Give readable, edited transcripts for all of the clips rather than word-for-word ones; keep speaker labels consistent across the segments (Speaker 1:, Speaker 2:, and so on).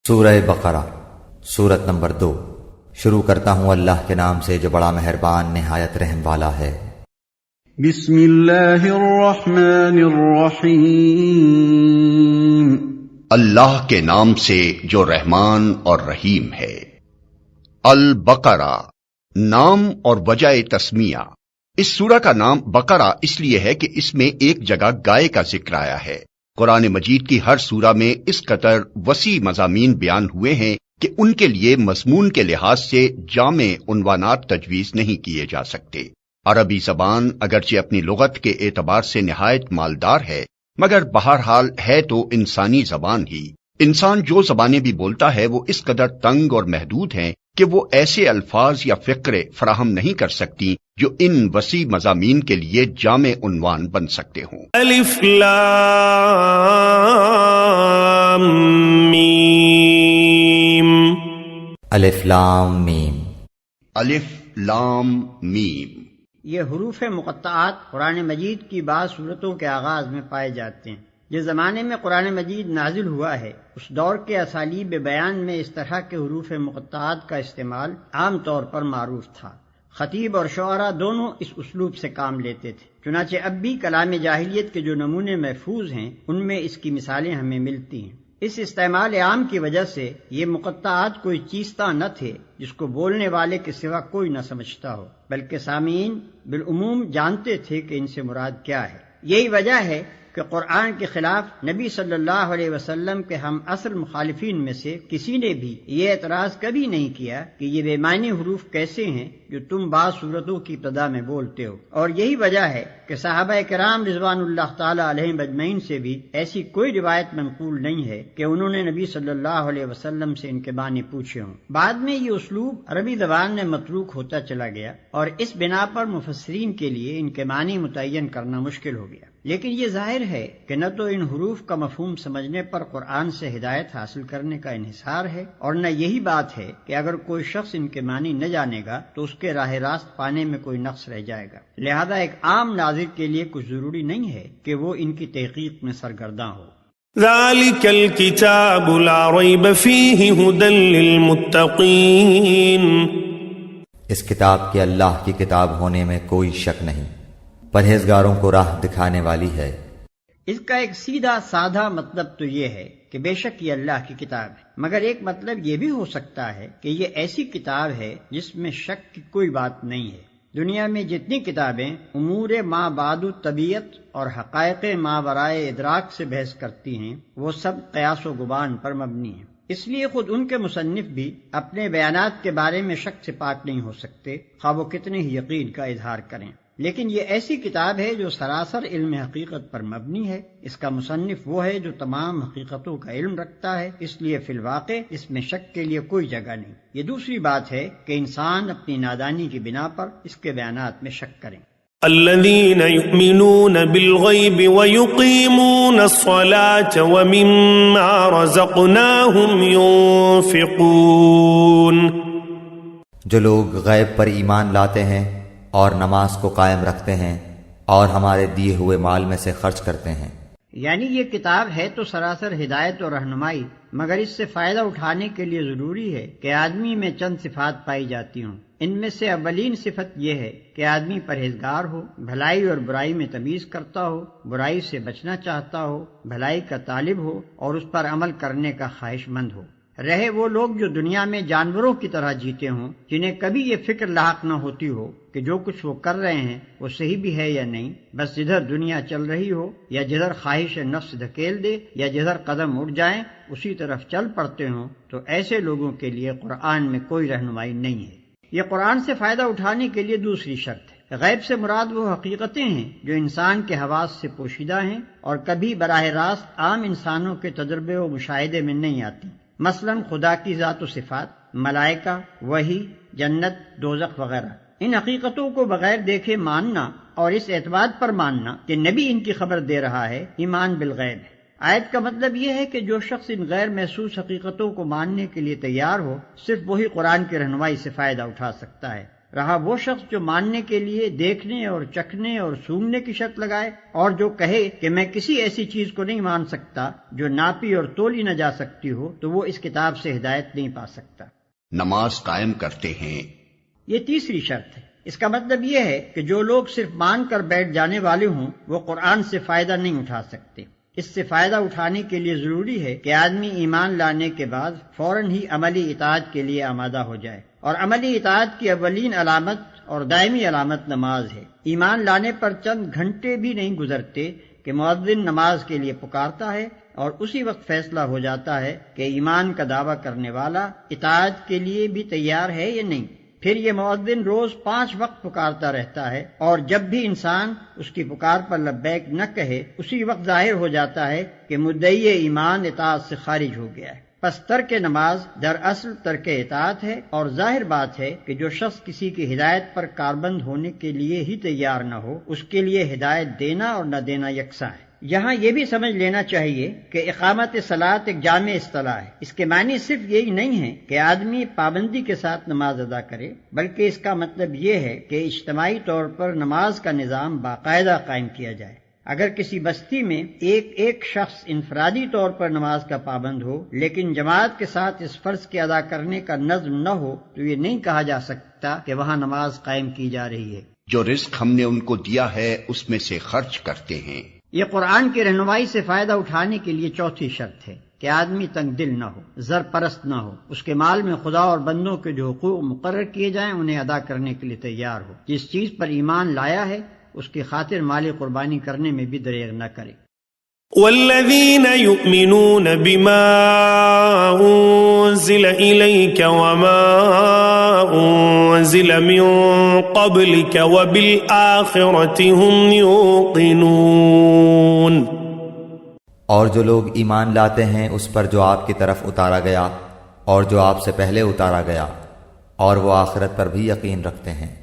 Speaker 1: سورہ بقرہ سورت نمبر 2۔ شروع کرتا ہوں اللہ کے نام سے جو بڑا مہربان نہایت رحم والا ہے۔
Speaker 2: بسم اللہ الرحمن الرحیم،
Speaker 3: اللہ کے نام سے جو رحمان اور رحیم ہے۔ البقرہ نام اور وجہ تسمیہ۔ اس سورہ کا نام بقرہ اس لیے ہے کہ اس میں ایک جگہ گائے کا ذکر آیا ہے۔ قرآن مجید کی ہر سورہ میں اس قدر وسیع مضامین بیان ہوئے ہیں کہ ان کے لیے مضمون کے لحاظ سے جامع عنوانات تجویز نہیں کیے جا سکتے۔ عربی زبان اگرچہ اپنی لغت کے اعتبار سے نہایت مالدار ہے، مگر بہرحال ہے تو انسانی زبان ہی۔ انسان جو زبانیں بھی بولتا ہے وہ اس قدر تنگ اور محدود ہیں کہ وہ ایسے الفاظ یا فقرے فراہم نہیں کر سکتی جو ان وسیع مضامین کے لیے جامع عنوان بن سکتے ہوں۔
Speaker 4: الف لام میم۔
Speaker 1: الف لام میم۔
Speaker 3: الف لام میم۔
Speaker 5: یہ حروف مقطعات قرآن مجید کی بعض صورتوں کے آغاز میں پائے جاتے ہیں۔ جس زمانے میں قرآن مجید نازل ہوا ہے اس دور کے اسالیب بیان میں اس طرح کے حروف مقطعات کا استعمال عام طور پر معروف تھا۔ خطیب اور شعراء دونوں اس اسلوب سے کام لیتے تھے، چنانچہ اب بھی کلام جاہلیت کے جو نمونے محفوظ ہیں ان میں اس کی مثالیں ہمیں ملتی ہیں۔ اس استعمال عام کی وجہ سے یہ مقطعات کوئی چیزتا نہ تھے جس کو بولنے والے کے سوا کوئی نہ سمجھتا ہو، بلکہ سامعین بالعموم جانتے تھے کہ ان سے مراد کیا ہے۔ یہی وجہ ہے کہ قرآن کے خلاف نبی صلی اللہ علیہ وسلم کے ہم عصر مخالفین میں سے کسی نے بھی یہ اعتراض کبھی نہیں کیا کہ یہ بے معنی حروف کیسے ہیں جو تم بعض صورتوں کی ابتدا میں بولتے ہو، اور یہی وجہ ہے کہ صحابہ کرام رضوان اللہ تعالی علیہم اجمعین سے بھی ایسی کوئی روایت منقول نہیں ہے کہ انہوں نے نبی صلی اللہ علیہ وسلم سے ان کے معنی پوچھے ہوں۔ بعد میں یہ اسلوب عربی زبان میں متروک ہوتا چلا گیا اور اس بنا پر مفسرین کے لیے ان کے معنی متعین کرنا مشکل ہو گیا، لیکن یہ ظاہر ہے کہ نہ تو ان حروف کا مفہوم سمجھنے پر قرآن سے ہدایت حاصل کرنے کا انحصار ہے، اور نہ یہی بات ہے کہ اگر کوئی شخص ان کے معنی نہ جانے گا تو اس کے راہ راست پانے میں کوئی نقص رہ جائے گا۔ لہذا ایک عام ناظر کے لیے کچھ ضروری نہیں ہے کہ وہ ان کی تحقیق میں سرگرداں ہو۔
Speaker 4: ذالک الکتاب لا ریب فیہ ھدی للمتقین۔
Speaker 1: اس کتاب کے اللہ کی کتاب ہونے میں کوئی شک نہیں، پرہیزگاروں کو راہ دکھانے والی ہے۔
Speaker 5: اس کا ایک سیدھا سادہ مطلب تو یہ ہے کہ بے شک یہ اللہ کی کتاب ہے، مگر ایک مطلب یہ بھی ہو سکتا ہے کہ یہ ایسی کتاب ہے جس میں شک کی کوئی بات نہیں ہے۔ دنیا میں جتنی کتابیں امور ما بعد طبیعت اور حقائق ما ورائے ادراک سے بحث کرتی ہیں وہ سب قیاس و گمان پر مبنی ہیں، اس لیے خود ان کے مصنف بھی اپنے بیانات کے بارے میں شک سے پاک نہیں ہو سکتے، خواہ وہ کتنے ہی یقین کا اظہار کریں۔ لیکن یہ ایسی کتاب ہے جو سراسر علم حقیقت پر مبنی ہے۔ اس کا مصنف وہ ہے جو تمام حقیقتوں کا علم رکھتا ہے، اس لیے فی الواقع اس میں شک کے لیے کوئی جگہ نہیں۔ یہ دوسری بات ہے کہ انسان اپنی نادانی کی بنا پر اس کے بیانات میں شک کریں۔
Speaker 4: الذین یؤمنون بالغیب ویقیمون الصلاة ومما رزقناہم ینفقون۔
Speaker 1: جو لوگ غیب پر ایمان لاتے ہیں اور نماز کو قائم رکھتے ہیں اور ہمارے دیے ہوئے مال میں سے خرچ کرتے ہیں۔
Speaker 5: یعنی یہ کتاب ہے تو سراسر ہدایت اور رہنمائی، مگر اس سے فائدہ اٹھانے کے لیے ضروری ہے کہ آدمی میں چند صفات پائی جاتی ہوں۔ ان میں سے اولین صفت یہ ہے کہ آدمی پرہیزگار ہو، بھلائی اور برائی میں تمیز کرتا ہو، برائی سے بچنا چاہتا ہو، بھلائی کا طالب ہو اور اس پر عمل کرنے کا خواہش مند ہو۔ رہے وہ لوگ جو دنیا میں جانوروں کی طرح جیتے ہوں، جنہیں کبھی یہ فکر لاحق نہ ہوتی ہو کہ جو کچھ وہ کر رہے ہیں وہ صحیح بھی ہے یا نہیں، بس جدھر دنیا چل رہی ہو یا جدھر خواہش نفس دھکیل دے یا جدھر قدم اٹھ جائیں اسی طرف چل پڑتے ہوں، تو ایسے لوگوں کے لیے قرآن میں کوئی رہنمائی نہیں ہے۔ یہ قرآن سے فائدہ اٹھانے کے لیے دوسری شرط ہے۔ غیب سے مراد وہ حقیقتیں ہیں جو انسان کے حواس سے پوشیدہ ہیں اور کبھی براہ راست عام انسانوں کے تجربے و مشاہدے میں نہیں آتی، مثلا خدا کی ذات و صفات، ملائکہ، وحی، جنت، دوزخ وغیرہ۔ ان حقیقتوں کو بغیر دیکھے ماننا اور اس اعتماد پر ماننا کہ نبی ان کی خبر دے رہا ہے، ایمان بالغیب ہے۔ آیت کا مطلب یہ ہے کہ جو شخص ان غیر محسوس حقیقتوں کو ماننے کے لیے تیار ہو، صرف وہی قرآن کی رہنمائی سے فائدہ اٹھا سکتا ہے۔ رہا وہ شخص جو ماننے کے لیے دیکھنے اور چکھنے اور سونگنے کی شرط لگائے، اور جو کہے کہ میں کسی ایسی چیز کو نہیں مان سکتا جو ناپی اور تولی نہ جا سکتی ہو، تو وہ اس کتاب سے ہدایت نہیں پا سکتا۔
Speaker 3: نماز قائم کرتے ہیں۔
Speaker 5: یہ تیسری شرط ہے۔ اس کا مطلب یہ ہے کہ جو لوگ صرف مان کر بیٹھ جانے والے ہوں وہ قرآن سے فائدہ نہیں اٹھا سکتے۔ اس سے فائدہ اٹھانے کے لیے ضروری ہے کہ آدمی ایمان لانے کے بعد فوراً ہی عملی اطاعت کے لیے آمادہ ہو جائے، اور عملی اطاعت کی اولین علامت اور دائمی علامت نماز ہے۔ ایمان لانے پر چند گھنٹے بھی نہیں گزرتے کہ مؤذن نماز کے لیے پکارتا ہے، اور اسی وقت فیصلہ ہو جاتا ہے کہ ایمان کا دعویٰ کرنے والا اطاعت کے لیے بھی تیار ہے یا نہیں۔ پھر یہ مؤذن روز 5 وقت پکارتا رہتا ہے، اور جب بھی انسان اس کی پکار پر لبیک نہ کہے، اسی وقت ظاہر ہو جاتا ہے کہ مدعی ایمان اطاعت سے خارج ہو گیا ہے۔ پس ترک نماز دراصل ترک اطاعت ہے، اور ظاہر بات ہے کہ جو شخص کسی کی ہدایت پر کاربند ہونے کے لیے ہی تیار نہ ہو، اس کے لیے ہدایت دینا اور نہ دینا یکساں ہے۔ یہاں یہ بھی سمجھ لینا چاہیے کہ اقامت صلاۃ ایک جامع اصطلاح ہے۔ اس کے معنی صرف یہی نہیں ہے کہ آدمی پابندی کے ساتھ نماز ادا کرے، بلکہ اس کا مطلب یہ ہے کہ اجتماعی طور پر نماز کا نظام باقاعدہ قائم کیا جائے۔ اگر کسی بستی میں ایک شخص انفرادی طور پر نماز کا پابند ہو، لیکن جماعت کے ساتھ اس فرض کے ادا کرنے کا نظم نہ ہو، تو یہ نہیں کہا جا سکتا کہ وہاں نماز قائم کی جا رہی ہے۔
Speaker 3: جو رزق ہم نے ان کو دیا ہے اس میں سے خرچ کرتے ہیں۔
Speaker 5: یہ قرآن کی رہنمائی سے فائدہ اٹھانے کے لیے چوتھی شرط ہے کہ آدمی تنگ دل نہ ہو، زر پرست نہ ہو، اس کے مال میں خدا اور بندوں کے جو حقوق مقرر کیے جائیں انہیں ادا کرنے کے لیے تیار ہو، جس چیز پر ایمان لایا ہے اس کی خاطر مال قربانی کرنے میں بھی دریغ نہ کرے۔
Speaker 4: والذين يؤمنون بما أنزل إليك وما أنزل من قبلك وبالآخرة هم يوقنون،
Speaker 1: اور جو لوگ ایمان لاتے ہیں اس پر جو آپ کی طرف اتارا گیا اور جو آپ سے پہلے اتارا گیا، اور وہ آخرت پر بھی یقین رکھتے ہیں۔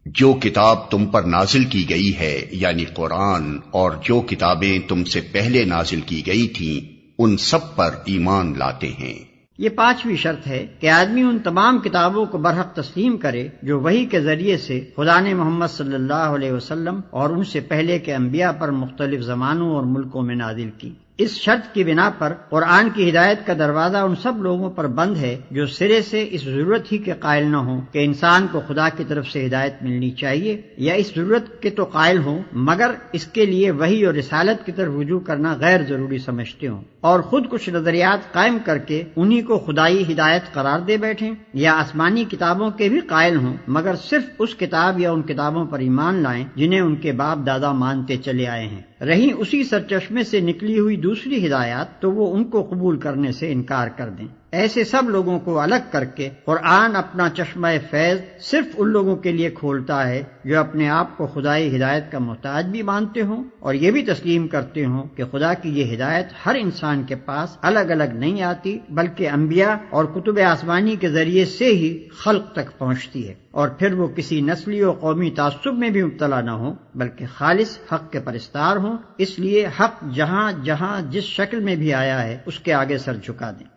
Speaker 3: جو کتاب تم پر نازل کی گئی ہے یعنی قرآن، اور جو کتابیں تم سے پہلے نازل کی گئی تھیں ان سب پر ایمان لاتے ہیں۔
Speaker 5: یہ 5ویں شرط ہے کہ آدمی ان تمام کتابوں کو برحق تسلیم کرے جو وحی کے ذریعے سے خدا نے محمد صلی اللہ علیہ وسلم اور ان سے پہلے کے انبیاء پر مختلف زمانوں اور ملکوں میں نازل کی۔ اس شرط کی بنا پر قرآن کی ہدایت کا دروازہ ان سب لوگوں پر بند ہے جو سرے سے اس ضرورت ہی کے قائل نہ ہوں کہ انسان کو خدا کی طرف سے ہدایت ملنی چاہیے، یا اس ضرورت کے تو قائل ہوں مگر اس کے لیے وحی اور رسالت کی طرف رجوع کرنا غیر ضروری سمجھتے ہوں، اور خود کچھ نظریات قائم کر کے انہی کو خدائی ہدایت قرار دے بیٹھیں، یا آسمانی کتابوں کے بھی قائل ہوں مگر صرف اس کتاب یا ان کتابوں پر ایمان لائیں جنہیں ان کے باپ دادا مانتے چلے آئے ہیں۔ رہی اسی سرچشمے سے نکلی ہوئی دوسری ہدایات تو وہ ان کو قبول کرنے سے انکار کر دیں۔ ایسے سب لوگوں کو الگ کر کے قرآن اپنا چشمہ فیض صرف ان لوگوں کے لیے کھولتا ہے جو اپنے آپ کو خدائی ہدایت کا محتاج بھی مانتے ہوں اور یہ بھی تسلیم کرتے ہوں کہ خدا کی یہ ہدایت ہر انسان کے پاس الگ الگ نہیں آتی بلکہ انبیاء اور کتب آسمانی کے ذریعے سے ہی خلق تک پہنچتی ہے، اور پھر وہ کسی نسلی و قومی تعصب میں بھی مبتلا نہ ہوں بلکہ خالص حق کے پرستار ہوں۔ اس لیے حق جہاں جہاں جس شکل میں بھی آیا ہے اس کے آگے سر جھکا دیں،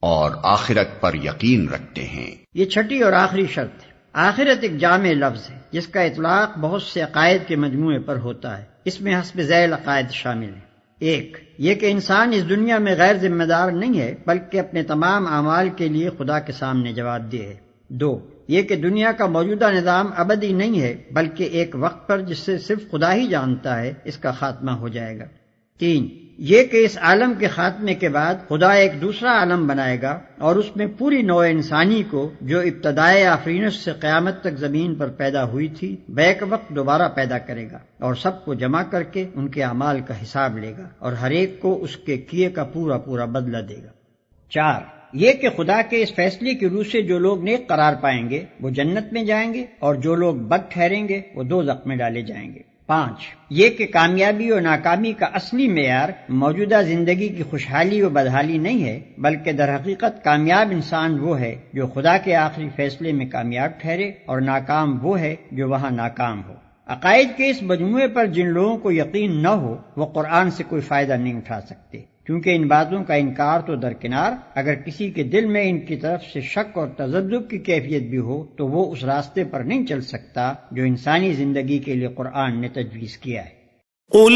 Speaker 3: اور آخرت پر یقین رکھتے ہیں۔ یہ
Speaker 5: 6ٹھی اور آخری شرط ہے۔ آخرت ایک جامع لفظ ہے جس کا اطلاق بہت سے عقائد کے مجموعے پر ہوتا ہے۔ اس میں حسب ذیل عقائد شامل ہیں۔ 1 یہ کہ انسان اس دنیا میں غیر ذمہ دار نہیں ہے بلکہ اپنے تمام اعمال کے لیے خدا کے سامنے جواب دہ ہے۔ 2 یہ کہ دنیا کا موجودہ نظام ابدی نہیں ہے بلکہ ایک وقت پر جس سے صرف خدا ہی جانتا ہے اس کا خاتمہ ہو جائے گا۔ 3 یہ کہ اس عالم کے خاتمے کے بعد خدا ایک دوسرا عالم بنائے گا اور اس میں پوری نوع انسانی کو جو ابتدائے آفرینش سے قیامت تک زمین پر پیدا ہوئی تھی بیک وقت دوبارہ پیدا کرے گا اور سب کو جمع کر کے ان کے اعمال کا حساب لے گا اور ہر ایک کو اس کے کیے کا پورا پورا بدلہ دے گا۔ 4 یہ کہ خدا کے اس فیصلے کی روح سے جو لوگ نیک قرار پائیں گے وہ جنت میں جائیں گے اور جو لوگ بد ٹھہریں گے وہ دوزخ میں ڈالے جائیں گے۔ 5 یہ کہ کامیابی اور ناکامی کا اصلی معیار موجودہ زندگی کی خوشحالی و بدحالی نہیں ہے بلکہ در حقیقت کامیاب انسان وہ ہے جو خدا کے آخری فیصلے میں کامیاب ٹھہرے اور ناکام وہ ہے جو وہاں ناکام ہو۔ عقائد کے اس مجموعے پر جن لوگوں کو یقین نہ ہو وہ قرآن سے کوئی فائدہ نہیں اٹھا سکتے۔ کیونکہ ان باتوں کا انکار تو درکنار، اگر کسی کے دل میں ان کی طرف سے شک اور تذبذب کی کیفیت بھی ہو تو وہ اس راستے پر نہیں چل سکتا جو انسانی زندگی کے لیے قرآن نے تجویز کیا ہے۔
Speaker 4: أولئك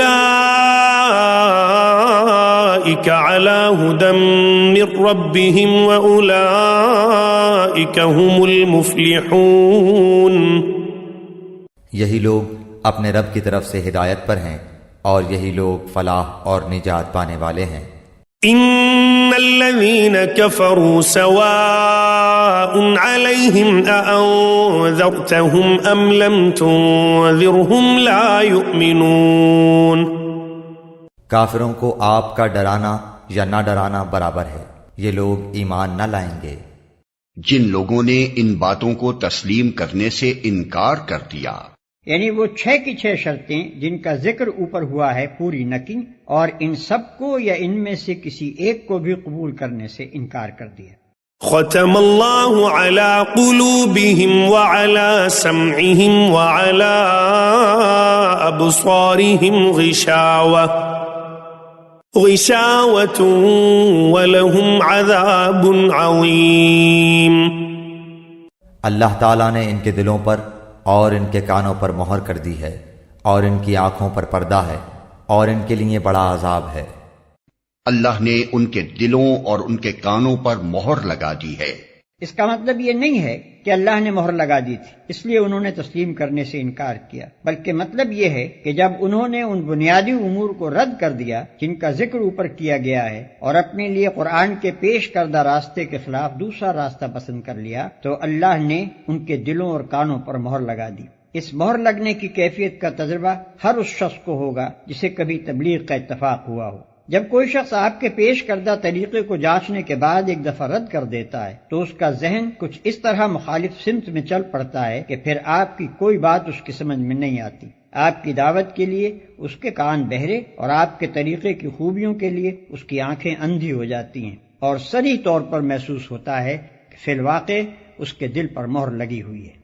Speaker 4: على هدى من ربهم وأولئك هم المفلحون۔
Speaker 1: یہی لوگ اپنے رب کی طرف سے ہدایت پر ہیں اور یہی لوگ فلاح اور نجات پانے والے ہیں۔
Speaker 4: إن الذين كفروا سواء عليهم أأنذرتهم أم لم تنذرهم لا يؤمنون۔
Speaker 1: کافروں کو آپ کا ڈرانا یا نہ ڈرانا برابر ہے، یہ لوگ ایمان نہ لائیں گے۔
Speaker 3: جن لوگوں نے ان باتوں کو تسلیم کرنے سے انکار کر دیا،
Speaker 5: یعنی وہ 6 کی 6 شرطیں جن کا ذکر اوپر ہوا ہے پوری نہ کی، اور ان سب کو یا ان میں سے کسی ایک کو بھی قبول کرنے سے انکار کر دیا۔
Speaker 4: ختم اللہ علی قلوبہم وعلی سمعہم وعلی ابصارہم غشاوۃ ولہم عذاب عظیم۔
Speaker 1: اللہ تعالیٰ نے ان کے دلوں پر اور ان کے کانوں پر مہر کر دی ہے، اور ان کی آنکھوں پر پردہ ہے، اور ان کے لیے بڑا عذاب ہے۔
Speaker 3: اللہ نے ان کے دلوں اور ان کے کانوں پر مہر لگا دی ہے۔
Speaker 5: اس کا مطلب یہ نہیں ہے کہ اللہ نے مہر لگا دی تھی اس لیے انہوں نے تسلیم کرنے سے انکار کیا، بلکہ مطلب یہ ہے کہ جب انہوں نے ان بنیادی امور کو رد کر دیا جن کا ذکر اوپر کیا گیا ہے، اور اپنے لیے قرآن کے پیش کردہ راستے کے خلاف دوسرا راستہ پسند کر لیا، تو اللہ نے ان کے دلوں اور کانوں پر مہر لگا دی۔ اس مہر لگنے کی کیفیت کا تجربہ ہر اس شخص کو ہوگا جسے کبھی تبلیغ کا اتفاق ہوا ہو۔ جب کوئی شخص آپ کے پیش کردہ طریقے کو جانچنے کے بعد ایک دفعہ رد کر دیتا ہے تو اس کا ذہن کچھ اس طرح مخالف سمت میں چل پڑتا ہے کہ پھر آپ کی کوئی بات اس کی سمجھ میں نہیں آتی۔ آپ کی دعوت کے لیے اس کے کان بہرے اور آپ کے طریقے کی خوبیوں کے لیے اس کی آنکھیں اندھی ہو جاتی ہیں، اور صریح طور پر محسوس ہوتا ہے کہ فی الواقع اس کے دل پر مہر لگی ہوئی ہے۔